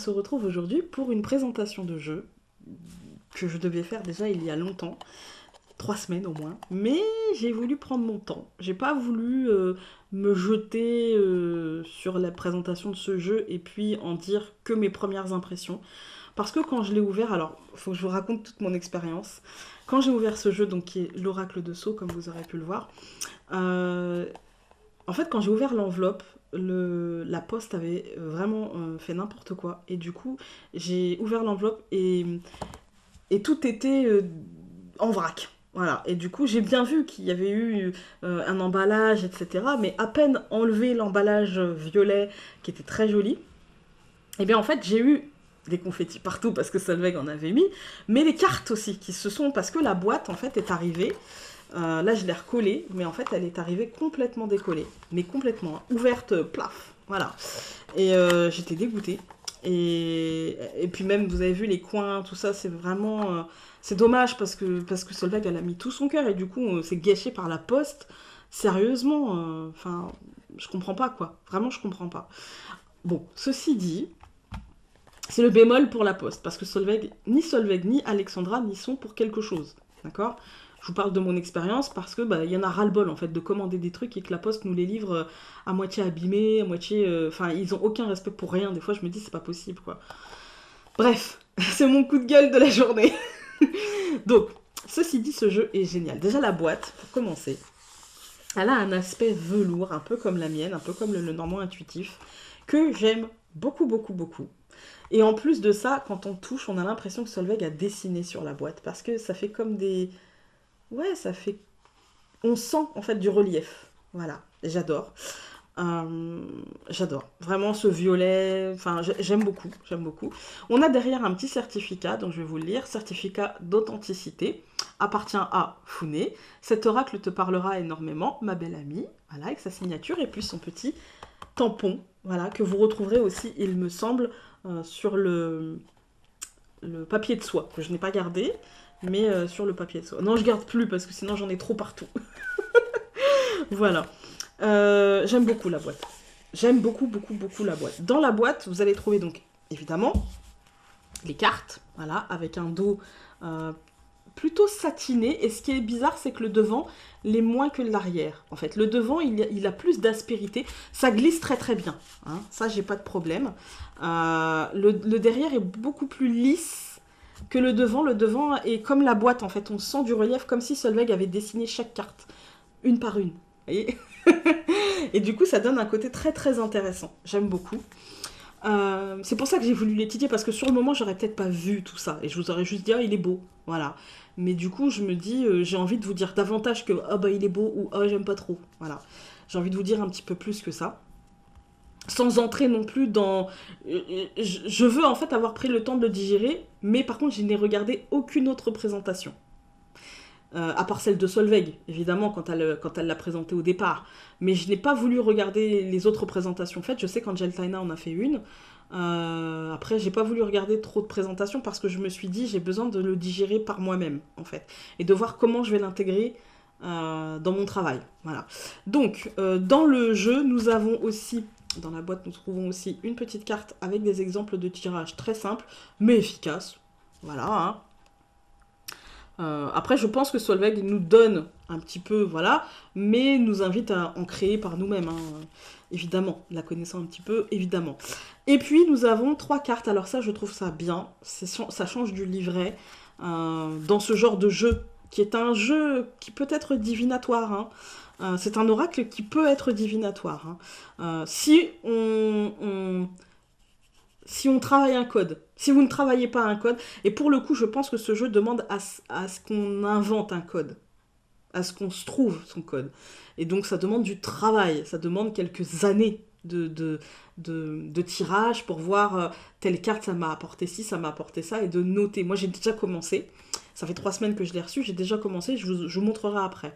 se retrouve aujourd'hui pour une présentation de jeu que je devais faire déjà il y a longtemps, 3 semaines au moins, mais j'ai voulu prendre mon temps. J'ai pas voulu me jeter sur la présentation de ce jeu et puis en dire que mes premières impressions. Parce que quand je l'ai ouvert, alors faut que je vous raconte toute mon expérience. Quand j'ai ouvert ce jeu, donc qui est l'Oracle de Sceaux, comme vous aurez pu le voir, euh, en fait, quand j'ai ouvert l'enveloppe, la poste avait vraiment fait n'importe quoi. Et du coup, j'ai ouvert l'enveloppe et tout était en vrac. Voilà. Et du coup, j'ai bien vu qu'il y avait eu un emballage, etc. Mais à peine enlevé l'emballage violet, qui était très joli, et bien en fait, j'ai eu des confettis partout parce que Solveig en avait mis, mais les cartes aussi qui se sont... Parce que la boîte, en fait, est arrivée. Là, je l'ai recollée, mais en fait, elle est arrivée complètement décollée. Mais complètement, hein, ouverte, plaf. Voilà. Et j'étais dégoûtée. Et puis même, vous avez vu les coins, tout ça, c'est vraiment... c'est dommage parce que Solveig, elle a mis tout son cœur et du coup, c'est gâché par la poste. Sérieusement, enfin, je comprends pas, quoi. Vraiment, je comprends pas. Bon, ceci dit, c'est le bémol pour la poste, parce que Solveig, ni Alexandra n'y sont pour quelque chose. D'accord? Je vous parle de mon expérience parce que bah, y en a ras-le-bol en fait de commander des trucs et que la poste nous les livre à moitié abîmés, à moitié. Enfin, ils ont aucun respect pour rien. Des fois, je me dis c'est pas possible quoi. Bref, c'est mon coup de gueule de la journée. Donc, ceci dit, ce jeu est génial. Déjà la boîte, pour commencer, elle a un aspect velours, un peu comme la mienne, un peu comme le normand intuitif, que j'aime beaucoup, beaucoup, beaucoup. Et en plus de ça, quand on touche, on a l'impression que Solveig a dessiné sur la boîte, parce que ça fait comme des... Ouais, ça fait... On sent en fait du relief. Voilà, j'adore. J'adore. Vraiment ce violet, enfin j'aime beaucoup, j'aime beaucoup. On a derrière un petit certificat, donc je vais vous le lire. Certificat d'authenticité, appartient à Founé. Cet oracle te parlera énormément, ma belle amie. Voilà, avec sa signature et puis son petit tampon, voilà, que vous retrouverez aussi, il me semble, sur le papier de soie, que je n'ai pas gardé, mais sur le papier de soie. Non, je garde plus parce que sinon j'en ai trop partout. Voilà. J'aime beaucoup la boîte. J'aime beaucoup, beaucoup, beaucoup la boîte. Dans la boîte, vous allez trouver donc, évidemment, les cartes, voilà, avec un dos plutôt satiné. Et ce qui est bizarre, c'est que le devant l'est moins que l'arrière. En fait, le devant, il a plus d'aspérité. Ça glisse très très bien. Hein. Ça, j'ai pas de problème. Le derrière est beaucoup plus lisse que le devant. Le devant est comme la boîte, en fait. On sent du relief comme si Solveig avait dessiné chaque carte, une par une. Vous voyez. Et du coup, ça donne un côté très très intéressant. J'aime beaucoup. C'est pour ça que j'ai voulu l'étudier, parce que sur le moment, j'aurais peut-être pas vu tout ça. Et je vous aurais juste dit, ah, il est beau. Voilà. Mais du coup, je me dis, j'ai envie de vous dire davantage que, ah bah il est beau, ou ah, j'aime pas trop. Voilà. J'ai envie de vous dire un petit peu plus que ça. Sans entrer non plus dans... Je veux en fait avoir pris le temps de le digérer, mais par contre, je n'ai regardé aucune autre présentation. À part celle de Solveig, évidemment, quand elle l'a présentée au départ. Mais je n'ai pas voulu regarder les autres présentations faites. Je sais qu'Angel Taina en a fait une. Après, j'ai pas voulu regarder trop de présentations parce que je me suis dit, j'ai besoin de le digérer par moi-même, en fait. Et de voir comment je vais l'intégrer dans mon travail. Voilà. Donc, dans le jeu, nous avons aussi... Dans la boîte, nous trouvons aussi une petite carte avec des exemples de tirage très simples, mais efficaces. Voilà, hein. Après, je pense que Solveig nous donne un petit peu, voilà, mais nous invite à en créer par nous-mêmes, hein, évidemment, la connaissant un petit peu, évidemment. Et puis, nous avons 3 cartes, alors ça, je trouve ça bien, ça change du livret, dans ce genre de jeu, qui est un jeu qui peut être divinatoire, hein. C'est un oracle qui peut être divinatoire, hein. Si on travaille un code, si vous ne travaillez pas un code, et pour le coup, je pense que ce jeu demande à ce qu'on invente un code, à ce qu'on se trouve son code. Et donc, ça demande du travail, ça demande quelques années de tirage pour voir telle carte, ça m'a apporté ci, ça m'a apporté ça, et de noter. Moi, j'ai déjà commencé, ça fait 3 semaines que je l'ai reçu, j'ai déjà commencé, je vous montrerai après.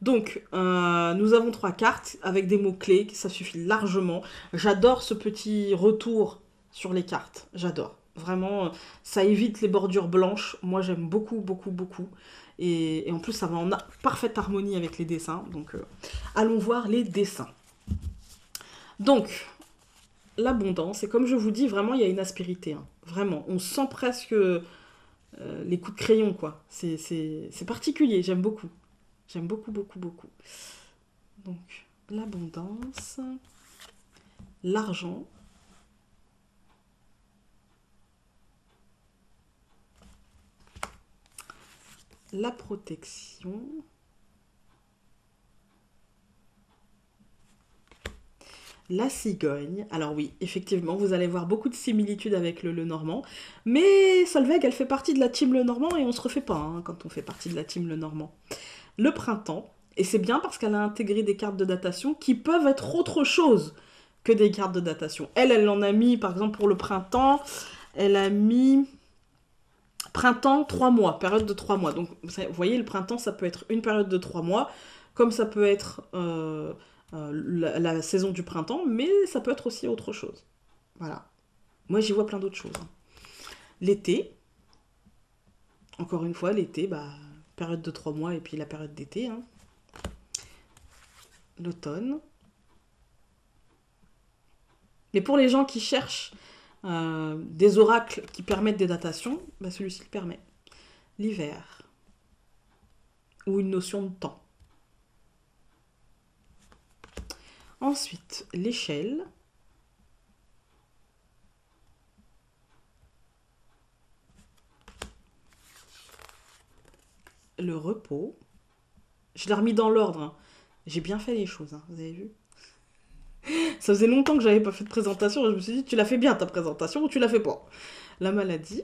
Donc, nous avons 3 cartes avec des mots-clés, ça suffit largement. J'adore ce petit retour sur les cartes, j'adore. Vraiment, ça évite les bordures blanches. Moi, j'aime beaucoup, beaucoup, beaucoup. Et en plus, ça va en parfaite harmonie avec les dessins. Donc, allons voir les dessins. Donc, l'abondance. Et comme je vous dis, vraiment, il y a une aspérité. Hein. Vraiment, on sent presque les coups de crayon, quoi. C'est particulier, j'aime beaucoup. J'aime beaucoup, beaucoup, beaucoup. Donc, l'abondance, l'argent, la protection, la cigogne. Alors oui, effectivement, vous allez voir beaucoup de similitudes avec le Lenormand, mais Solveig, elle fait partie de la team Lenormand et on se refait pas hein, quand on fait partie de la team Lenormand. Le printemps, et c'est bien parce qu'elle a intégré des cartes de datation qui peuvent être autre chose que des cartes de datation. Elle en a mis, par exemple, pour le printemps, elle a mis printemps 3 mois, période de 3 mois. Donc, vous voyez, le printemps, ça peut être une période de 3 mois, comme ça peut être la saison du printemps, mais ça peut être aussi autre chose. Voilà. Moi, j'y vois plein d'autres choses. Hein. L'été, encore une fois, l'été, bah, période de 3 mois et puis la période d'été. Hein. L'automne. Mais pour les gens qui cherchent des oracles qui permettent des datations, bah celui-ci le permet. L'hiver. Ou une notion de temps. Ensuite, l'échelle. Le repos. Je l'ai remis dans l'ordre. Hein. J'ai bien fait les choses, hein, vous avez vu. Ça faisait longtemps que j'avais pas fait de présentation et je me suis dit, tu l'as fait bien ta présentation ou tu l'as fait pas. La maladie.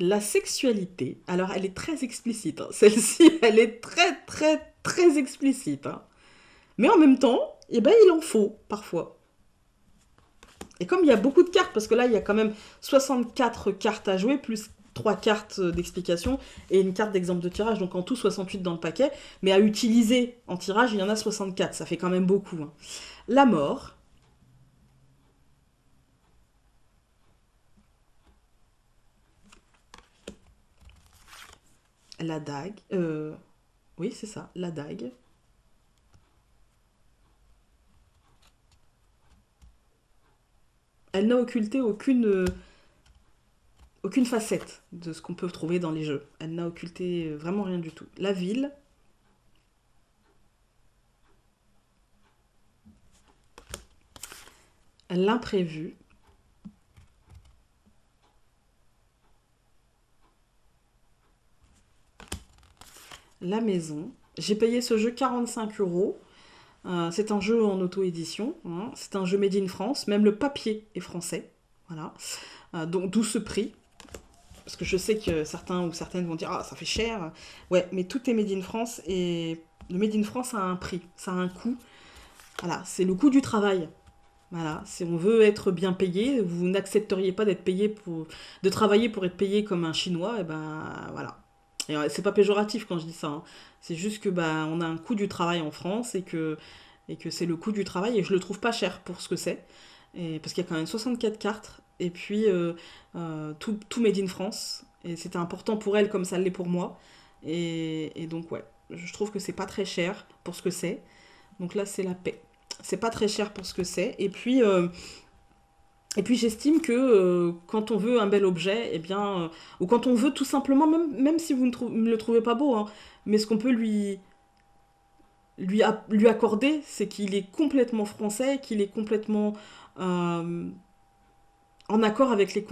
La sexualité, alors elle est très explicite. Hein. Celle-ci, elle est très, très, très explicite. Hein. Mais en même temps, eh ben, il en faut parfois. Et comme il y a beaucoup de cartes, parce que là, il y a quand même 64 cartes à jouer, plus 3 cartes d'explication et une carte d'exemple de tirage, donc en tout 68 dans le paquet. Mais à utiliser en tirage, il y en a 64, ça fait quand même beaucoup. Hein. La mort. La dague. Oui, c'est ça, la dague. Elle n'a occulté aucune facette de ce qu'on peut trouver dans les jeux. Elle n'a occulté vraiment rien du tout. La ville. L'imprévu. La maison. J'ai payé ce jeu 45 euros. C'est un jeu en auto-édition. Hein. C'est un jeu made in France. Même le papier est français. Voilà. Donc d'où ce prix. Parce que je sais que certains ou certaines vont dire « Ah, ça fait cher !» Ouais, mais tout est made in France et le made in France a un prix, ça a un coût. Voilà, c'est le coût du travail. Voilà, si on veut être bien payé, vous n'accepteriez pas d'être payé de travailler pour être payé comme un Chinois, et ben voilà. Et c'est pas péjoratif quand je dis ça, hein. C'est juste que bah on a un coût du travail en France et que c'est le coût du travail et je le trouve pas cher pour ce que c'est. Et parce qu'il y a quand même 64 cartes et puis tout made in France et c'était important pour elle comme ça l'est pour moi. Et donc ouais, je trouve que c'est pas très cher pour ce que c'est. Donc là c'est la paix. C'est pas très cher pour ce que c'est. Et puis j'estime que quand on veut un bel objet, eh bien, ou quand on veut tout simplement, même si vous ne le trouvez pas beau, hein, mais ce qu'on peut lui accorder, c'est qu'il est complètement français, qu'il est complètement euh, en accord avec les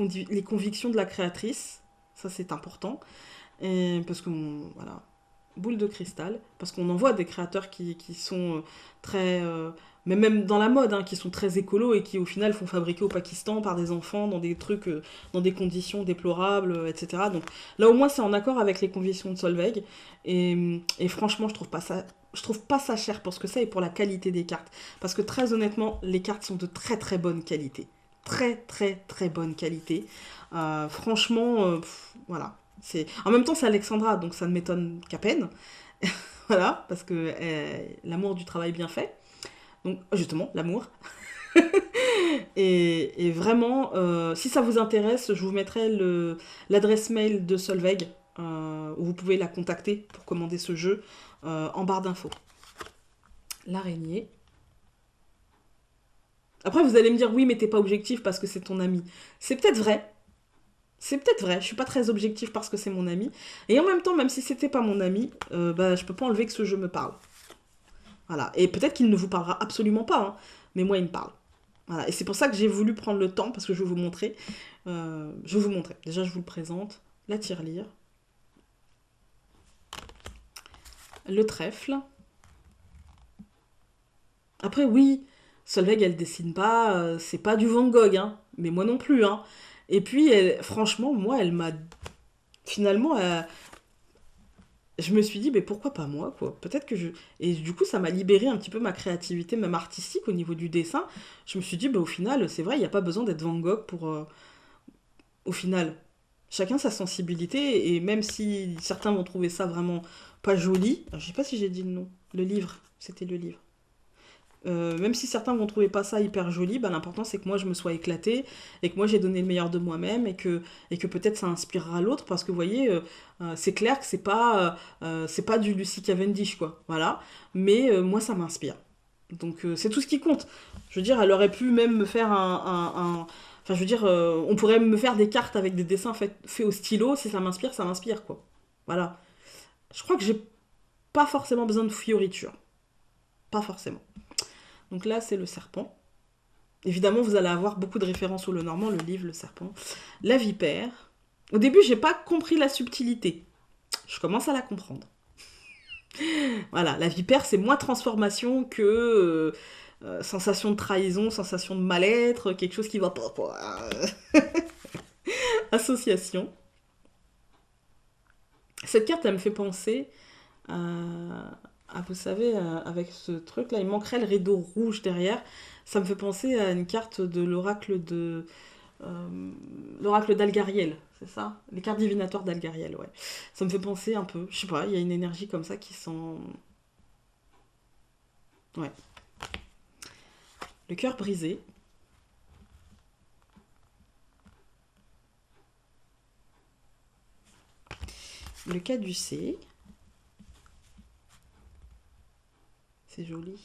convictions de la créatrice. Ça, c'est important. Et parce que, voilà, boule de cristal, parce qu'on en voit des créateurs qui sont très... mais même dans la mode, hein, qui sont très écolos et qui au final font fabriquer au Pakistan par des enfants dans des trucs, dans des conditions déplorables, etc. Donc là au moins c'est en accord avec les convictions de Solveig. Et franchement je trouve pas ça cher pour ce que c'est et pour la qualité des cartes. Parce que très honnêtement, les cartes sont de très très bonne qualité. Très très très bonne qualité. Franchement, voilà. En même temps, c'est Alexandra, donc ça ne m'étonne qu'à peine. Voilà, parce que l'amour du travail bien fait. Donc, justement, l'amour. Et vraiment, si ça vous intéresse, je vous mettrai l'adresse mail de Solveig, où vous pouvez la contacter pour commander ce jeu en barre d'infos. l'araignée. Après, vous allez me dire, oui, mais t'es pas objectif parce que c'est ton ami. C'est peut-être vrai. C'est peut-être vrai. Je suis pas très objectif parce que c'est mon ami. Et en même temps, même si c'était pas mon ami, bah, je peux pas enlever que ce jeu me parle. Voilà. Et peut-être qu'il ne vous parlera absolument pas, hein, mais moi, il me parle. Voilà. Et c'est pour ça que j'ai voulu prendre le temps, parce que je vais vous montrer. Je vais vous montrer. Déjà, je vous le présente. La tirelire. Le trèfle. Après, oui, Solveig, elle dessine pas, c'est pas du Van Gogh, hein, mais moi non plus, hein. Et puis, franchement, moi, elle m'a. Finalement, je me suis dit, mais pourquoi pas moi, quoi? Peut-être que je. Et du coup, ça m'a libéré un petit peu ma créativité, même artistique, au niveau du dessin. Je me suis dit, bah, au final, c'est vrai, il n'y a pas besoin d'être Van Gogh pour. Au final, chacun sa sensibilité, et même si certains vont trouver ça vraiment pas joli. Alors, je sais pas si j'ai dit le nom. Le livre, c'était le livre. Même si certains vont trouver pas ça hyper joli, bah, l'important c'est que moi je me sois éclatée et que moi j'ai donné le meilleur de moi-même et que peut-être ça inspirera l'autre parce que vous voyez, c'est clair que c'est pas du Lucy Cavendish quoi, voilà. Mais moi ça m'inspire. Donc c'est tout ce qui compte. Je veux dire, elle aurait pu même me faire enfin je veux dire, on pourrait me faire des cartes avec des dessins faits au stylo, si ça m'inspire quoi. Voilà. Je crois que j'ai pas forcément besoin de fioritures. Pas forcément. Donc là c'est le serpent. Évidemment, vous allez avoir beaucoup de références sur le normand, le livre, le serpent. La vipère. Au début, j'ai pas compris la subtilité. Je commence à la comprendre. Voilà, la vipère, c'est moins transformation que sensation de trahison, sensation de mal-être, quelque chose qui va pas, quoi. Association. Cette carte, elle me fait penser vous savez, avec ce truc-là, il manquerait le rideau rouge derrière. Ça me fait penser à une carte de l'oracle d'Algariel, c'est ça? Les cartes divinatoires d'Algariel, ouais. Ça me fait penser un peu, je sais pas, il y a une énergie comme ça qui sent. Ouais. Le cœur brisé. Le caducé. C'est joli.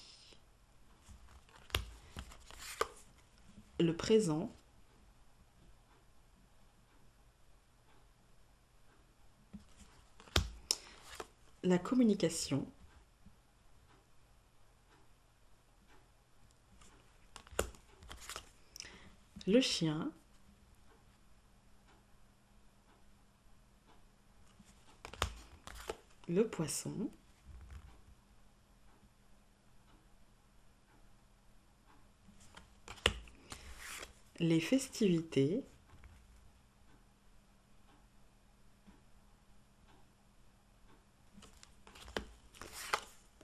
Le présent. La communication. Le chien. Le poisson. Les festivités.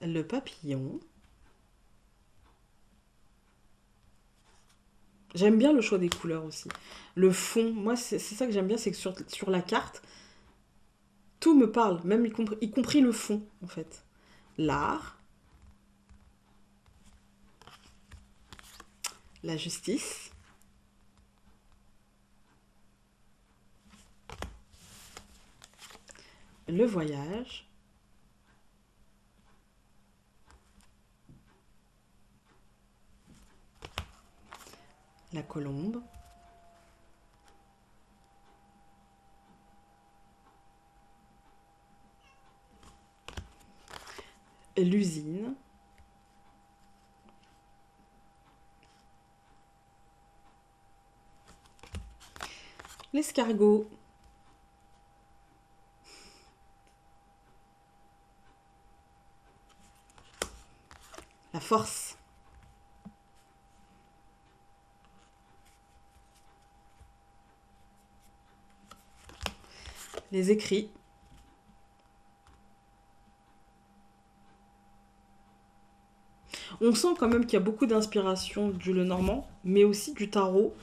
Le papillon. J'aime bien le choix des couleurs aussi. Le fond, moi c'est ça que j'aime bien, c'est que sur la carte, tout me parle, même y compris le fond en fait. L'art, la justice, le voyage, la colombe, l'usine, l'escargot, la force, les écrits, on sent quand même qu'il y a beaucoup d'inspiration du Lenormand, mais aussi du tarot,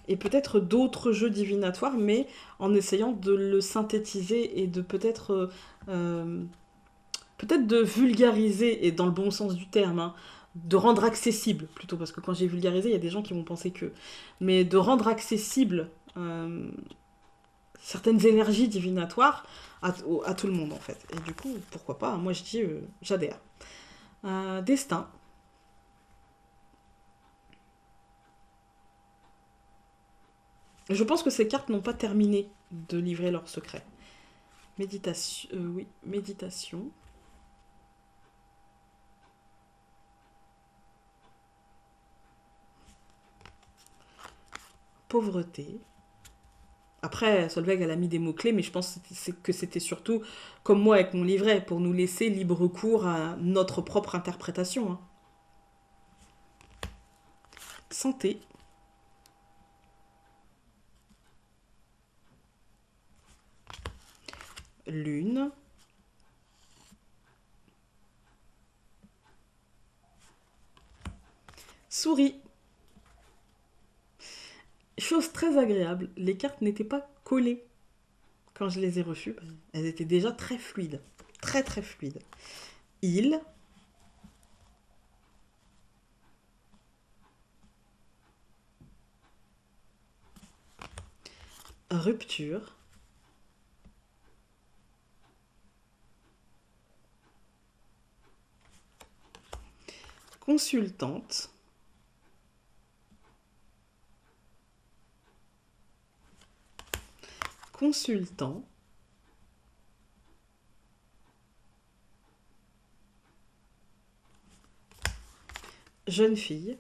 et peut-être d'autres jeux divinatoires, mais en essayant de le synthétiser et de peut-être de vulgariser, et dans le bon sens du terme, hein, de rendre accessible, plutôt, parce que quand j'ai vulgarisé, il y a des gens qui vont penser que... Mais de rendre accessible certaines énergies divinatoires à tout le monde, en fait. Et du coup, pourquoi pas, moi je dis, j'adhère. Destin. Je pense que ces cartes n'ont pas terminé de livrer leurs secrets. Méditation, oui, méditation. Pauvreté. Après, Solveig, elle a mis des mots-clés, mais je pense que c'était surtout, comme moi avec mon livret, pour nous laisser libre cours à notre propre interprétation. Hein. Santé. Lune. Souris. Chose très agréable, les cartes n'étaient pas collées quand je les ai reçues. Elles étaient déjà très fluides. Très très fluides. Île. Rupture. Consultante. Consultant. Jeune fille.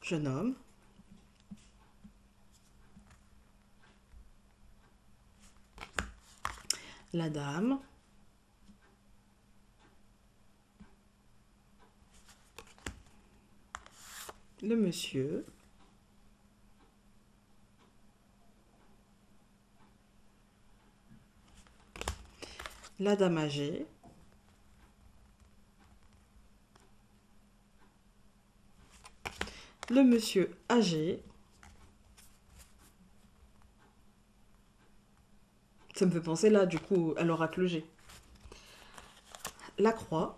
Jeune homme. La dame. Le monsieur. La dame âgée. Le monsieur âgé. Ça me fait penser là, du coup, à l'oracle G. La croix.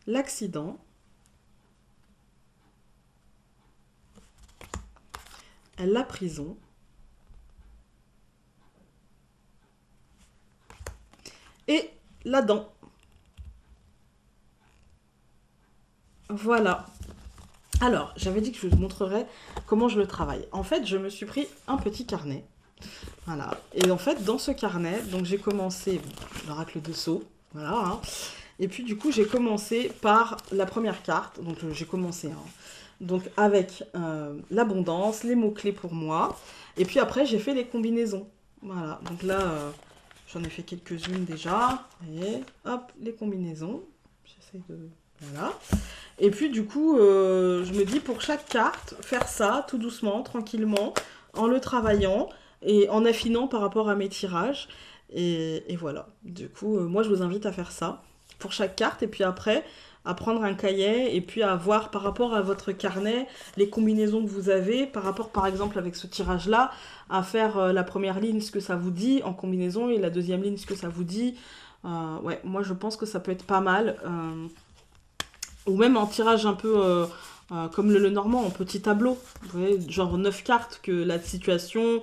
L'accident. La prison. Et la dent. Voilà. Alors, j'avais dit que je vous montrerais comment je le travaille. En fait, je me suis pris un petit carnet. Voilà. Et en fait, dans ce carnet, donc j'ai commencé l'oracle de Sceaux. Voilà. Hein. Et puis, du coup, j'ai commencé par la première carte. Donc, j'ai commencé donc avec l'abondance, les mots-clés pour moi. Et puis après, j'ai fait les combinaisons. Voilà. Donc là, j'en ai fait quelques-unes déjà. Et hop, les combinaisons. J'essaie de... Voilà. Et puis du coup, je me dis pour chaque carte, faire ça tout doucement, tranquillement, en le travaillant et en affinant par rapport à mes tirages. Et voilà. Du coup, moi je vous invite à faire ça pour chaque carte et puis après à prendre un cahier et puis à voir par rapport à votre carnet les combinaisons que vous avez, par rapport par exemple avec ce tirage-là, à faire la première ligne ce que ça vous dit en combinaison et la deuxième ligne ce que ça vous dit. Ouais, moi je pense que ça peut être pas mal. Ou même en tirage un peu comme le Normand, en petit tableau. Vous voyez, genre 9 cartes que la situation...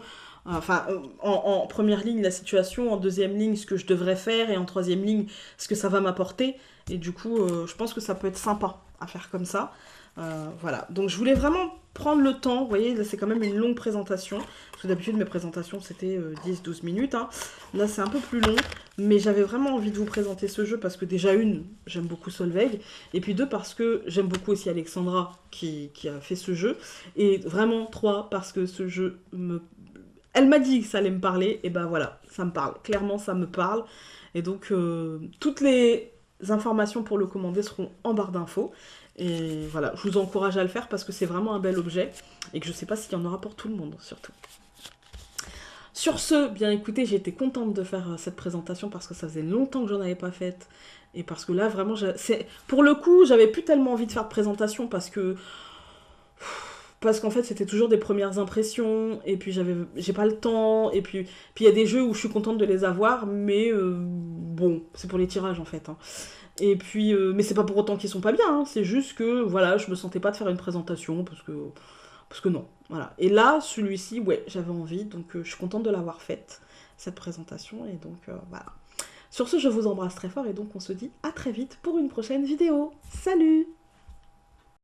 Enfin, en première ligne, la situation, en deuxième ligne, ce que je devrais faire, et en troisième ligne, ce que ça va m'apporter. Et du coup, je pense que ça peut être sympa à faire comme ça. Voilà. Donc, je voulais vraiment prendre le temps. Vous voyez, là, c'est quand même une longue présentation. Parce que d'habitude, mes présentations, c'était 10-12 minutes. Hein. Là, c'est un peu plus long. Mais j'avais vraiment envie de vous présenter ce jeu parce que déjà, une, j'aime beaucoup Solveig. Et puis deux, parce que j'aime beaucoup aussi Alexandra qui a fait ce jeu. Et vraiment, trois, parce que ce jeu me... Elle m'a dit que ça allait me parler. Et ben voilà, ça me parle. Clairement, ça me parle. Et donc, toutes les informations pour le commander seront en barre d'infos. Et voilà, je vous encourage à le faire parce que c'est vraiment un bel objet. Et que je sais pas s'il y en aura pour tout le monde, surtout. Sur ce, bien écoutez, j'ai été contente de faire cette présentation parce que ça faisait longtemps que j'en avais pas faite. Et parce que là, vraiment, pour le coup, j'avais plus tellement envie de faire de présentation parce qu'en fait, c'était toujours des premières impressions, et puis j'ai pas le temps, et puis il y a des jeux où je suis contente de les avoir, mais bon, c'est pour les tirages en fait. Hein. Et puis, mais c'est pas pour autant qu'ils sont pas bien, hein, c'est juste que, voilà, je me sentais pas de faire une présentation, parce que non, voilà. Et là, celui-ci, ouais, j'avais envie, donc je suis contente de l'avoir faite. cette présentation, et donc voilà. Sur ce, je vous embrasse très fort, et donc on se dit à très vite pour une prochaine vidéo. Salut!